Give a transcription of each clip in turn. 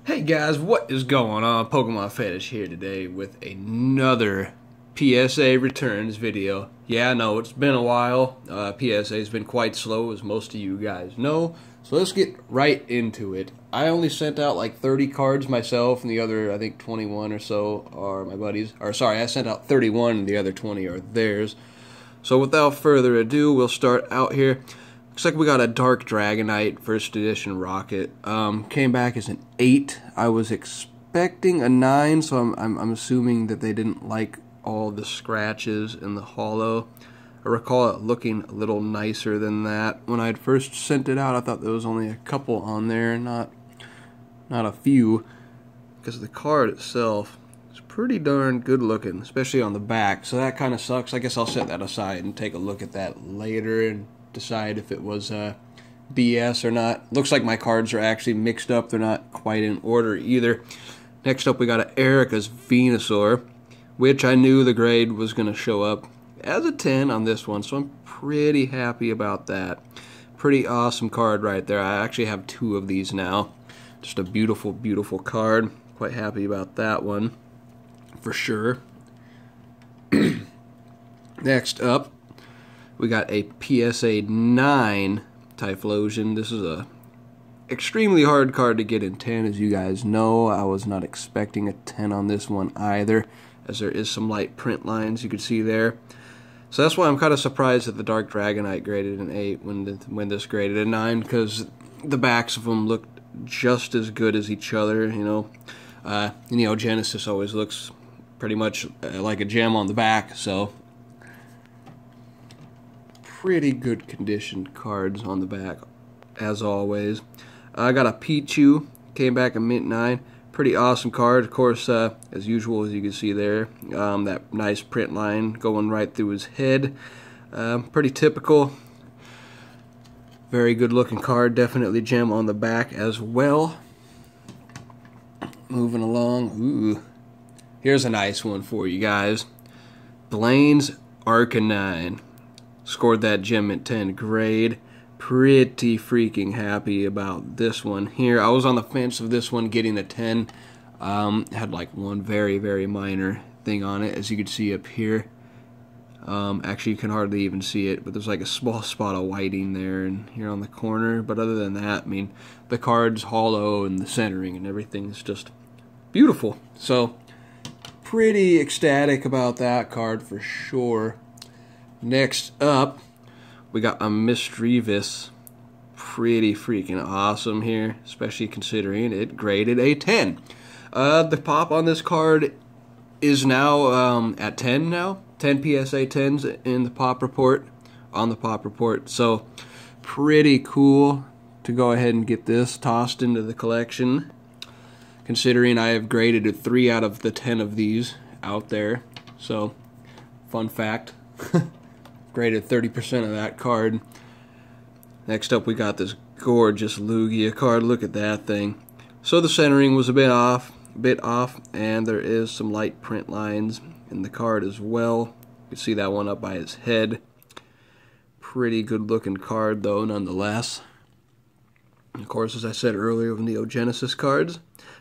Hey guys, what is going on? Pokemon Fetish here today with another PSA returns video. Yeah, I know it's been a while. PSA's been quite slow, as most of you guys know. So let's get right into it. I only sent out like 30 cards myself, and the other, I think 21 or so are my buddies. Or sorry, I sent out 31, and the other 20 are theirs. So without further ado, we'll start out here. Looks like we got a Dark Dragonite First Edition Rocket. Came back as an 8. I was expecting a 9, so I'm assuming that they didn't like all the scratches in the holo. I recall it looking a little nicer than that. When I'd first sent it out, I thought there was only a couple on there, not a few, because the card itself is pretty darn good looking, especially on the back. So that kind of sucks. I guess I'll set that aside and take a look at that later and decide if it was BS or not. Looks like my cards are actually mixed up. They're not quite in order either. Next up, we got an Erica's Venusaur, which I knew the grade was going to show up as a 10 on this one, so I'm pretty happy about that. Pretty awesome card right there. I actually have 2 of these now. Just a beautiful, beautiful card. Quite happy about that one, for sure. Next up, we got a PSA 9 Typhlosion. This is a extremely hard card to get in 10, as you guys know. I was not expecting a 10 on this one either, as there is some light print lines you can see there. So that's why I'm kind of surprised that the Dark Dragonite graded an 8 when this graded a 9, because the backs of them looked just as good as each other. You know, Genesis always looks pretty much like a gem on the back, so pretty good conditioned cards on the back, as always. I got a Pichu, came back a mint 9. Pretty awesome card, of course, as usual, as you can see there. That nice print line going right through his head. Pretty typical. Very good looking card, definitely gem on the back as well. Moving along, ooh. Here's a nice one for you guys. Blaine's Arcanine. Scored that gem at 10 grade. Pretty freaking happy about this one here. I was on the fence of this one getting a 10. Had like one very, very minor thing on it, as you can see up here. Actually, you can hardly even see it, but there's like a small spot of whiting there and here on the corner. But other than that, I mean, the card's hollow and the centering and everything is just beautiful. So, pretty ecstatic about that card for sure. Next up, we got a Misdreavus. Pretty freaking awesome here, especially considering it graded a 10. The pop on this card is now at 10 now. 10 PSA 10s in the pop report, on the pop report. So, pretty cool to go ahead and get this tossed into the collection, considering I have graded a 3 out of the 10 of these out there. So, fun fact. Graded 30% of that card. Next up, we got this gorgeous Lugia card. Look at that thing. So the centering was a bit off, and there is some light print lines in the card as well. You can see that one up by his head. Pretty good looking card though, nonetheless. Of course, as I said earlier with Neo Genesis cards,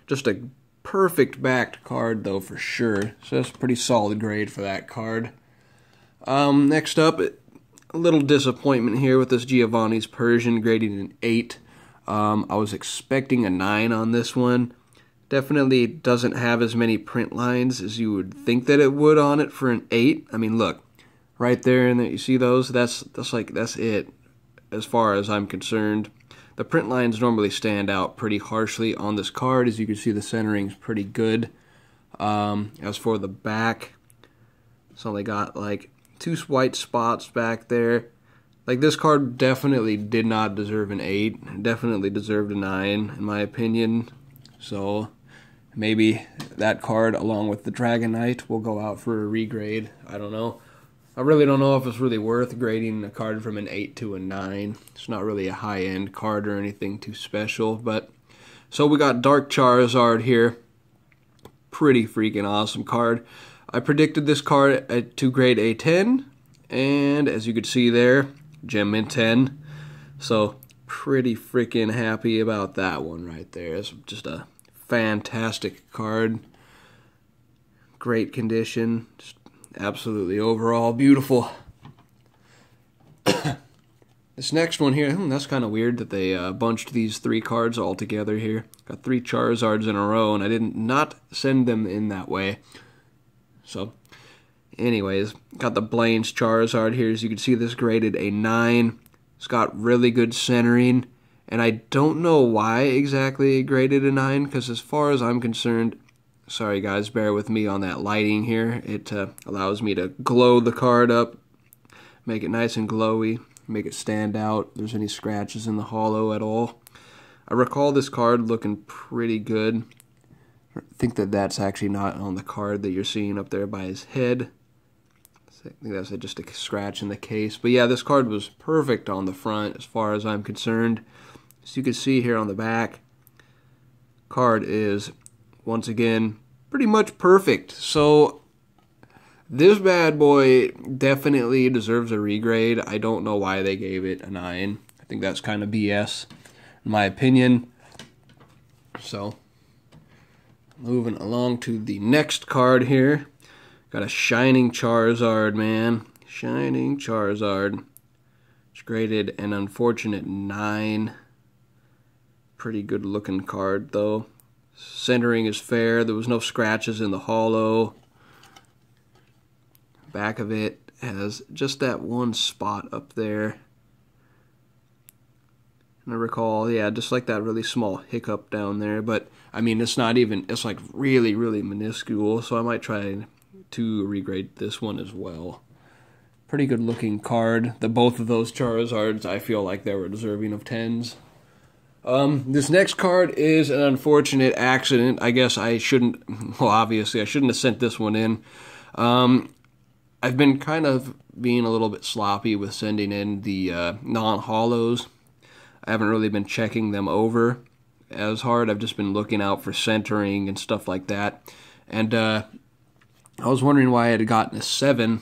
just a perfect backed card though for sure. So that's a pretty solid grade for that card. Next up, a little disappointment here with this Giovanni's Persian, grading an 8. I was expecting a 9 on this one. Definitely doesn't have as many print lines as you would think that it would on it for an 8. I mean, look, right there, and you see those? That's it, as far as I'm concerned. The print lines normally stand out pretty harshly on this card. As you can see, the centering's pretty good. As for the back, it's only got like 2 white spots back there. Like, this card definitely did not deserve an 8. Definitely deserved a 9, in my opinion. So, maybe that card, along with the Dragonite, will go out for a regrade. I don't know. I really don't know if it's really worth grading a card from an 8 to a 9. It's not really a high-end card or anything too special. But so we got Dark Charizard here. Pretty freaking awesome card. I predicted this card to grade a 10, and as you can see there, gem in 10. So pretty freaking happy about that one right there. It's just a fantastic card. Great condition. Just absolutely overall beautiful. This next one here, that's kind of weird that they bunched these 3 cards all together here. Got 3 Charizards in a row, and I did not send them in that way. So, anyways, got the Blaine's Charizard here. As you can see, this graded a 9. It's got really good centering, and I don't know why exactly it graded a 9, because as far as I'm concerned, sorry guys, bear with me on that lighting here. It allows me to glow the card up, make it nice and glowy, make it stand out if there's any scratches in the holo at all. I recall this card looking pretty good. I think that that's actually not on the card that you're seeing up there by his head. I think that's just a scratch in the case. But yeah, this card was perfect on the front as far as I'm concerned. As you can see here on the back, card is, once again, pretty much perfect. So this bad boy definitely deserves a regrade. I don't know why they gave it a 9. I think that's kind of BS, in my opinion. So, moving along to the next card here. Got a Shining Charizard, man. Shining Charizard. It's graded an unfortunate 9. Pretty good looking card, though. Centering is fair. There was no scratches in the holo. Back of it has just that one spot up there. And I recall, yeah, just like that really small hiccup down there. But, I mean, it's not even, it's like really, really minuscule. So I might try to regrade this one as well. Pretty good looking card. Both of those Charizards, I feel like they were deserving of 10s. This next card is an unfortunate accident. I guess I shouldn't, well, obviously I shouldn't have sent this one in. I've been kind of being a little bit sloppy with sending in the non-holos. I haven't really been checking them over as hard. I've just been looking out for centering and stuff like that. And I was wondering why I had gotten a 7,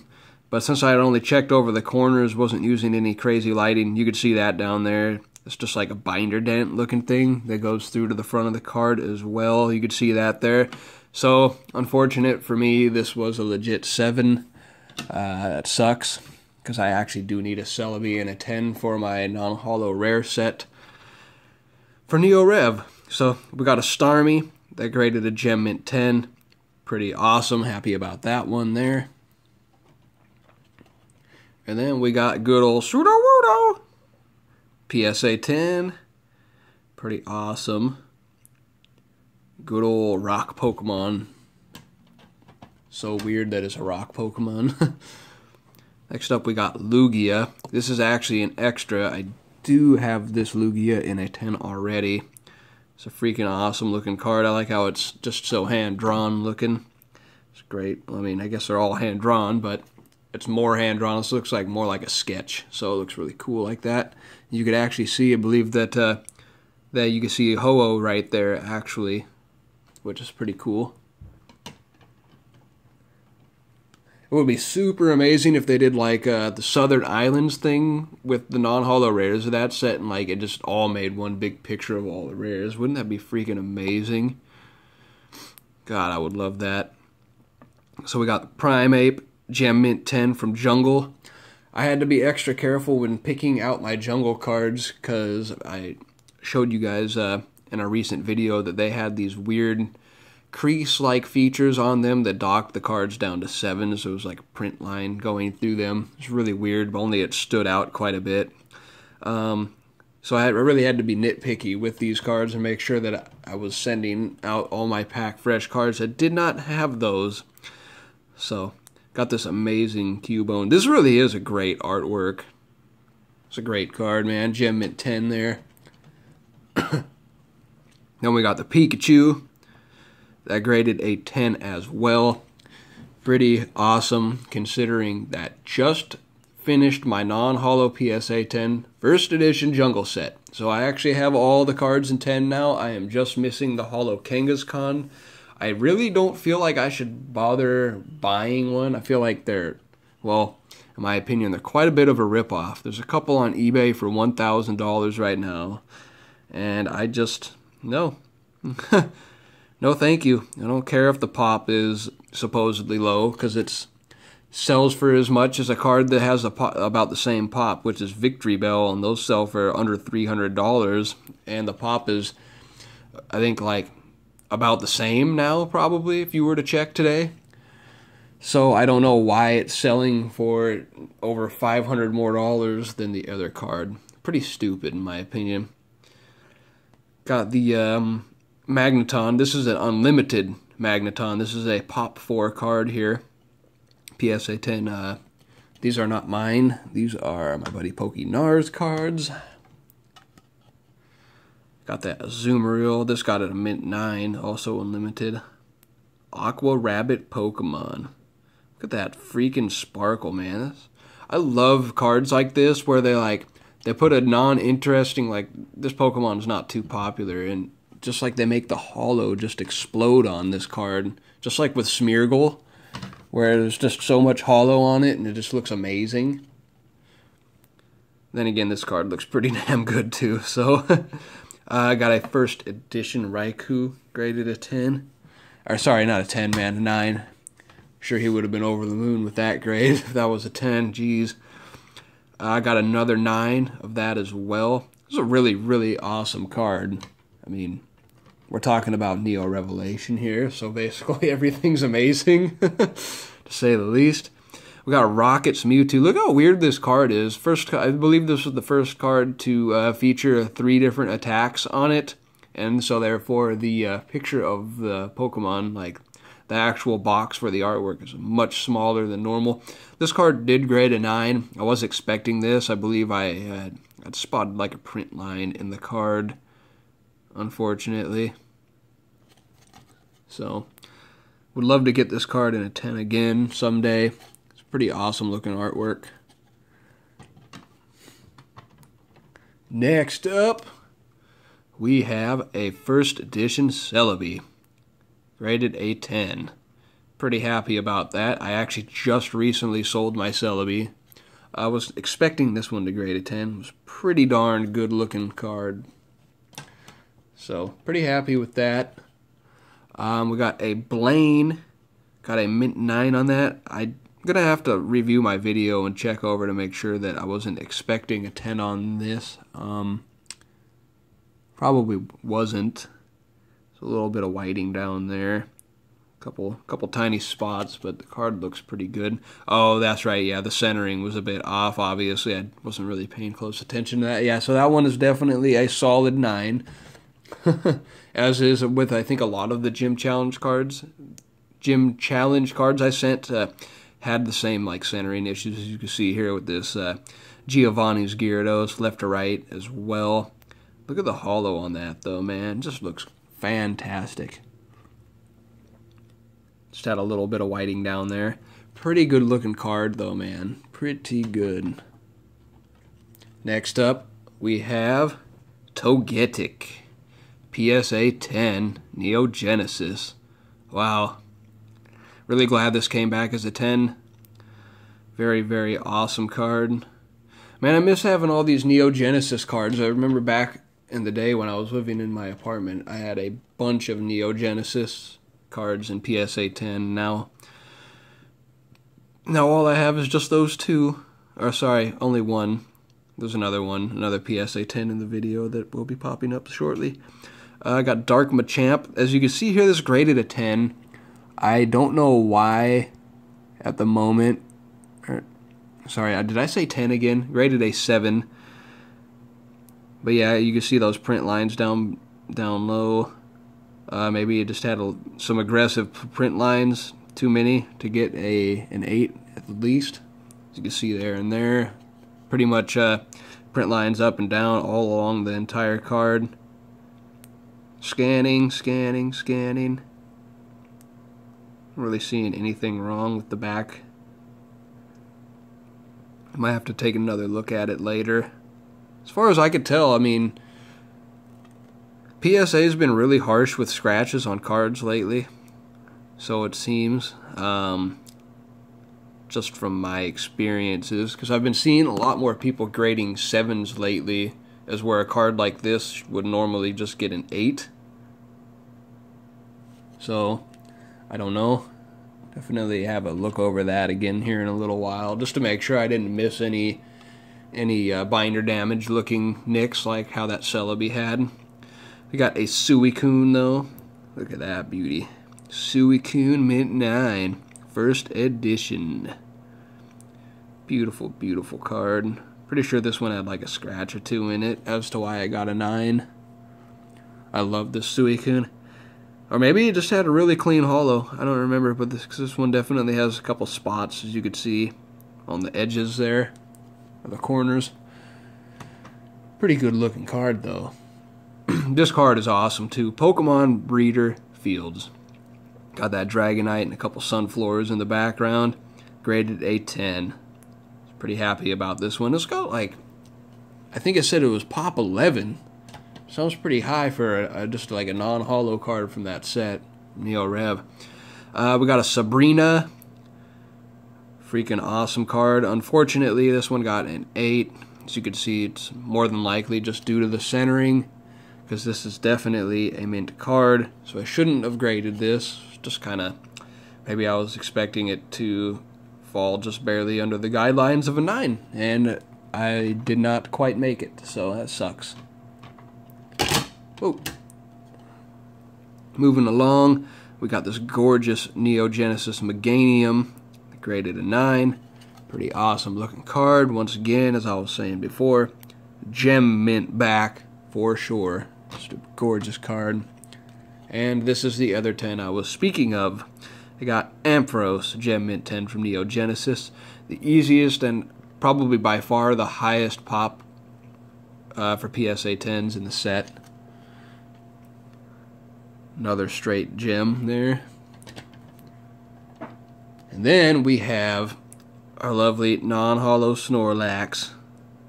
but since I had only checked over the corners, wasn't using any crazy lighting, you could see that down there. It's just like a binder dent looking thing that goes through to the front of the card as well. You could see that there. So, unfortunate for me, this was a legit 7. That sucks, because I actually do need a Celebi and a 10 for my non-holo rare set for Neo Rev. So, we got a Starmie that graded a Gem Mint 10. Pretty awesome. Happy about that one there. And then we got good old Sudowoodo PSA 10. Pretty awesome. Good old rock Pokemon. So weird that it's a rock Pokemon. Next up we got Lugia. This is actually an extra. I do have this Lugia in a 10 already. It's a freaking awesome looking card. I like how it's just so hand-drawn looking. It's great. I mean, I guess they're all hand-drawn, but it's more hand-drawn. This looks like more like a sketch, so it looks really cool like that. You could actually see, I believe that that you can see Ho-Oh right there, actually, which is pretty cool. It would be super amazing if they did like the Southern Islands thing with the non-holo rares of that set, and like it just all made one big picture of all the rares. Wouldn't that be freaking amazing? God, I would love that. So we got the Primeape Gem Mint 10 from Jungle. I had to be extra careful when picking out my Jungle cards because I showed you guys in a recent video that they had these weird crease-like features on them that docked the cards down to 7, so it was like a print line going through them. It's really weird, but only it stood out quite a bit. So I really had to be nitpicky with these cards and make sure that I was sending out all my pack fresh cards that did not have those. So, got this amazing Cubone. This really is a great artwork. It's a great card, man. Gem Mint 10 there. Then we got the Pikachu. That graded a 10 as well. Pretty awesome, considering that just finished my non-holo PSA 10 first edition Jungle set. So I actually have all the cards in 10 now. I am just missing the holo Kangaskhan. I really don't feel like I should bother buying one. I feel like they're, well, in my opinion, they're quite a bit of a ripoff. There's a couple on eBay for $1,000 right now. And I just, no. No, thank you. I don't care if the pop is supposedly low, because it sells for as much as a card that has about the same pop, which is Victory Bell, and those sell for under $300, and the pop is, I think, like about the same now, probably, if you were to check today. So I don't know why it's selling for over $500 more than the other card. Pretty stupid, in my opinion. Got the Magneton. This is an unlimited Magneton. This is a Pop 4 card here. PSA 10. These are not mine. These are my buddy Pokey Nar's cards. Got that Azumarill. This got it a mint 9, also unlimited. Aqua Rabbit Pokemon. Look at that freaking sparkle, man. I love cards like this where they put a non-interesting, like, this Pokemon's not too popular, and just like they make the holo just explode on this card. Just like with Smeargle, where there's just so much holo on it and it just looks amazing. Then again, this card looks pretty damn good too. So I got a first edition Raikou, graded a 10. Or sorry, not a 10, man, a 9. I'm sure he would have been over the moon with that grade if that was a 10. Jeez. I got another 9 of that as well. This is a really, really awesome card. I mean, we're talking about Neo Revelation here, so basically everything's amazing, to say the least. We got Rocket's Mewtwo. Look how weird this card is. I believe this was the first card to feature 3 different attacks on it, and so therefore the picture of the Pokemon, like the actual box for the artwork, is much smaller than normal. This card did grade a 9. I was expecting this. I believe I'd spotted like a print line in the card, unfortunately. So, would love to get this card in a 10 again someday. It's pretty awesome looking artwork. Next up, we have a first edition Celebi, graded a 10. Pretty happy about that. I actually just recently sold my Celebi. I was expecting this one to grade a 10. It was a pretty darn good looking card. So, pretty happy with that. We got a Blaine. Got a mint 9 on that. I'm going to have to review my video and check over to make sure that I wasn't expecting a 10 on this. Probably wasn't. There's a little bit of whiting down there. Couple tiny spots, but the card looks pretty good. Oh, that's right. Yeah, the centering was a bit off, obviously. I wasn't really paying close attention to that. Yeah, so that one is definitely a solid 9. As is with, I think, a lot of the Gym Challenge cards. Gym Challenge cards I sent had the same like centering issues as you can see here with this Giovanni's Gyarados, left to right as well. Look at the holo on that, though, man. It just looks fantastic. Just had a little bit of whiting down there. Pretty good looking card, though, man. Pretty good. Next up, we have Togetic. PSA 10, Neo Genesis. Wow. Really glad this came back as a 10. Very, very awesome card. Man, I miss having all these Neo Genesis cards. I remember back in the day when I was living in my apartment, I had a bunch of Neo Genesis cards in PSA 10. Now all I have is just those 2. Or sorry, only 1. There's another one, another PSA 10 in the video that will be popping up shortly. I got Dark Machamp. As you can see here, this graded a 10. I don't know why at the moment. Sorry, did I say 10 again? Graded a 7. But yeah, you can see those print lines down low. Maybe it just had some aggressive print lines, too many to get an 8 at least. As you can see there and there. Pretty much print lines up and down all along the entire card. Scanning. Not really seeing anything wrong with the back. I might have to take another look at it later. As far as I could tell, I mean, PSA has been really harsh with scratches on cards lately. So it seems, just from my experiences, because I've been seeing a lot more people grading 7s lately, as where a card like this would normally just get an 8. So, I don't know. Definitely have a look over that again here in a little while, just to make sure I didn't miss any binder damage looking nicks like how that Celebi had. We got a Suicune though. Look at that beauty. Suicune Mint 9, first edition. Beautiful, beautiful card. Pretty sure this one had like a scratch or two in it as to why I got a 9. I love this Suicune. Or maybe it just had a really clean holo. I don't remember, but this one definitely has a couple spots, as you could see, on the edges there, or the corners. Pretty good looking card, though. This card is awesome, too. Pokemon Breeder Fields. Got that Dragonite and a couple Sunflowers in the background. Graded a 10. Pretty happy about this one. It's got, like, I think it said it was Pop 11. Sounds pretty high for just like a non-holo card from that set, Neo Rev. We got a Sabrina, freaking awesome card. Unfortunately, this one got an 8. As you can see, it's more than likely just due to the centering, because this is definitely a mint card. So I shouldn't have graded this. Just kind of, maybe I was expecting it to fall just barely under the guidelines of a 9, and I did not quite make it. So that sucks. Oh. Moving along, we got this gorgeous Neo Genesis Meganium, graded a 9. Pretty awesome looking card. Once again, as I was saying before, gem mint back for sure. Just a gorgeous card. And this is the other 10 I was speaking of. I got Ampharos Gem Mint 10 from Neo Genesis. The easiest and probably by far the highest pop for PSA 10s in the set. Another straight gem there. And then we have our lovely non-holo Snorlax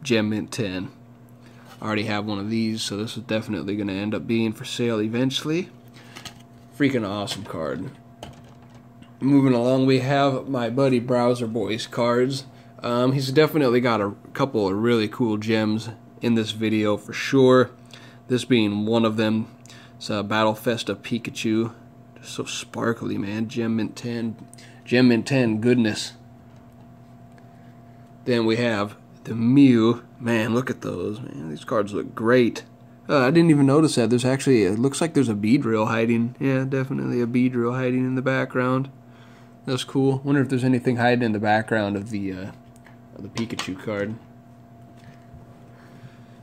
Gem Mint 10. I already have one of these, so this is definitely going to end up being for sale eventually. Freaking awesome card. Moving along, we have my buddy Browser Boy's cards. He's definitely got a couple of really cool gems in this video for sure. This being one of them. It's a Battle Festa Pikachu. Just so sparkly, man. Gem Mint 10. Gem Mint 10 goodness. Then we have the Mew. Man, look at those, man. These cards look great. I didn't even notice that. There's actually, it looks like there's a Beedrill hiding. Yeah, definitely a Beedrill hiding in the background. That's cool. Wonder if there's anything hiding in the background of the Pikachu card.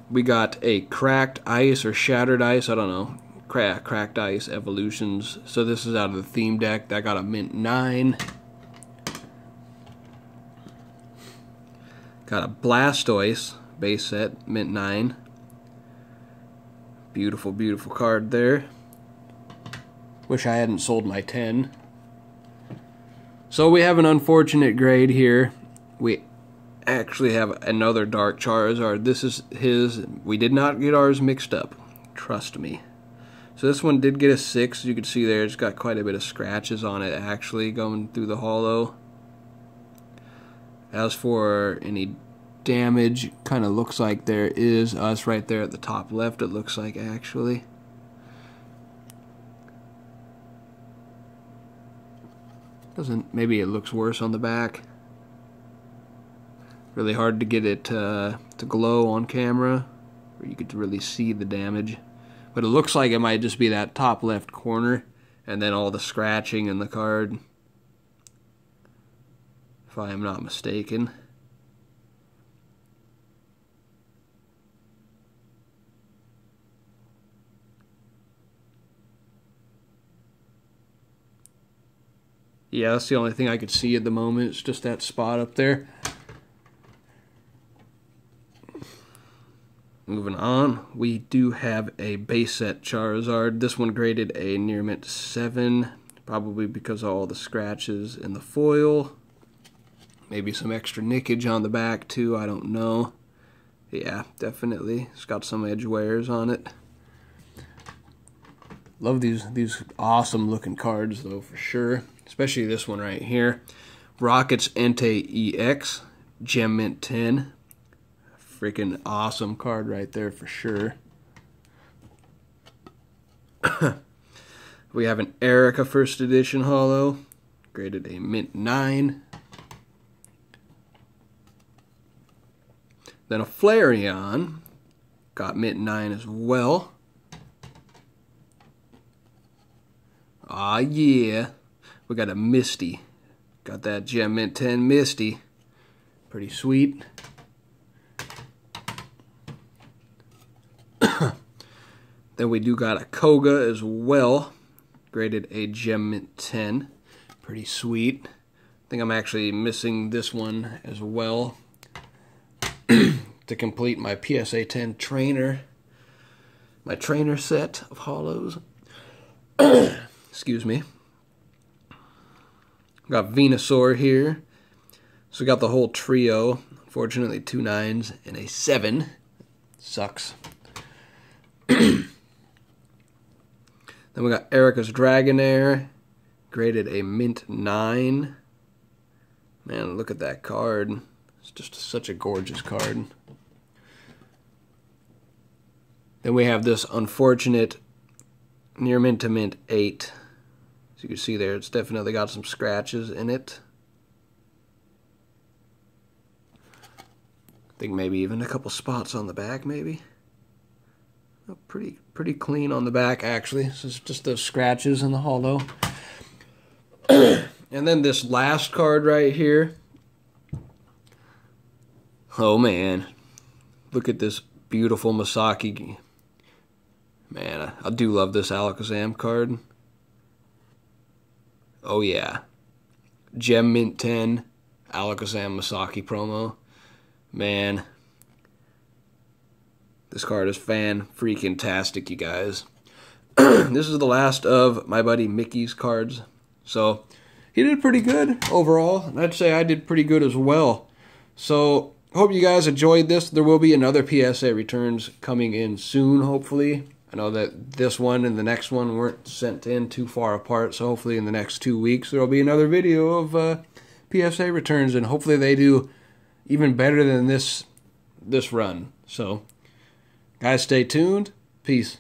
We got a Cracked Ice or Shattered Ice. I don't know. Cracked Ice Evolutions. So this is out of the theme deck. That got a mint 9. Got a Blastoise base set, mint 9. Beautiful, beautiful card there. Wish I hadn't sold my 10. So we have an unfortunate grade here. We actually have another Dark Charizard. This is his. We did not get ours mixed up. Trust me. So this one did get a 6. As you can see there, it's got quite a bit of scratches on it actually going through the holo. As for any damage, kind of looks like there is us right there at the top left, it looks like actually. Doesn't, maybe it looks worse on the back. Really hard to get it to glow on camera, where you could really see the damage. But it looks like it might just be that top left corner, and then all the scratching in the card, if I am not mistaken. Yeah, that's the only thing I could see at the moment. It's just that spot up there. Moving on, we do have a base set Charizard. This one graded a near mint 7, probably because of all the scratches in the foil. Maybe some extra nickage on the back too, I don't know. Yeah, definitely. It's got some edge wears on it. Love these awesome looking cards though, for sure. Especially this one right here. Rockets Entei EX, Gem Mint 10. Freaking awesome card right there for sure. We have an Erica first edition holo, graded a mint 9. Then a Flareon, got mint 9 as well. Aw yeah, we got a Misty. Got that gem mint 10 Misty. Pretty sweet. Then we do got a Koga as well. Graded a gem mint 10. Pretty sweet. I think I'm actually missing this one as well to complete my PSA 10 trainer. My trainer set of holos. Excuse me. Got Venusaur here. So we got the whole trio. Unfortunately, 2 9s and a 7. Sucks. Then we got Erica's Dragonair. Graded a mint 9. Man, look at that card. It's just such a gorgeous card. Then we have this unfortunate near mint to mint 8. As you can see there, it's definitely got some scratches in it. I think maybe even a couple spots on the back, maybe. Oh, pretty clean on the back, actually. So it's just those scratches in the holo. And then this last card right here. Oh man, look at this beautiful Masaki. Man, I do love this Alakazam card. Oh yeah, Gem Mint 10, Alakazam Masaki promo. Man, this card is fan-freaking-tastic, you guys. This is the last of my buddy Mickey's cards. So, he did pretty good overall. And I'd say I did pretty good as well. So, hope you guys enjoyed this. There will be another PSA returns coming in soon, hopefully. I know that this one and the next one weren't sent in too far apart. So, hopefully in the next 2 weeks, there will be another video of PSA returns. And hopefully they do even better than this run. So, guys, stay tuned. Peace.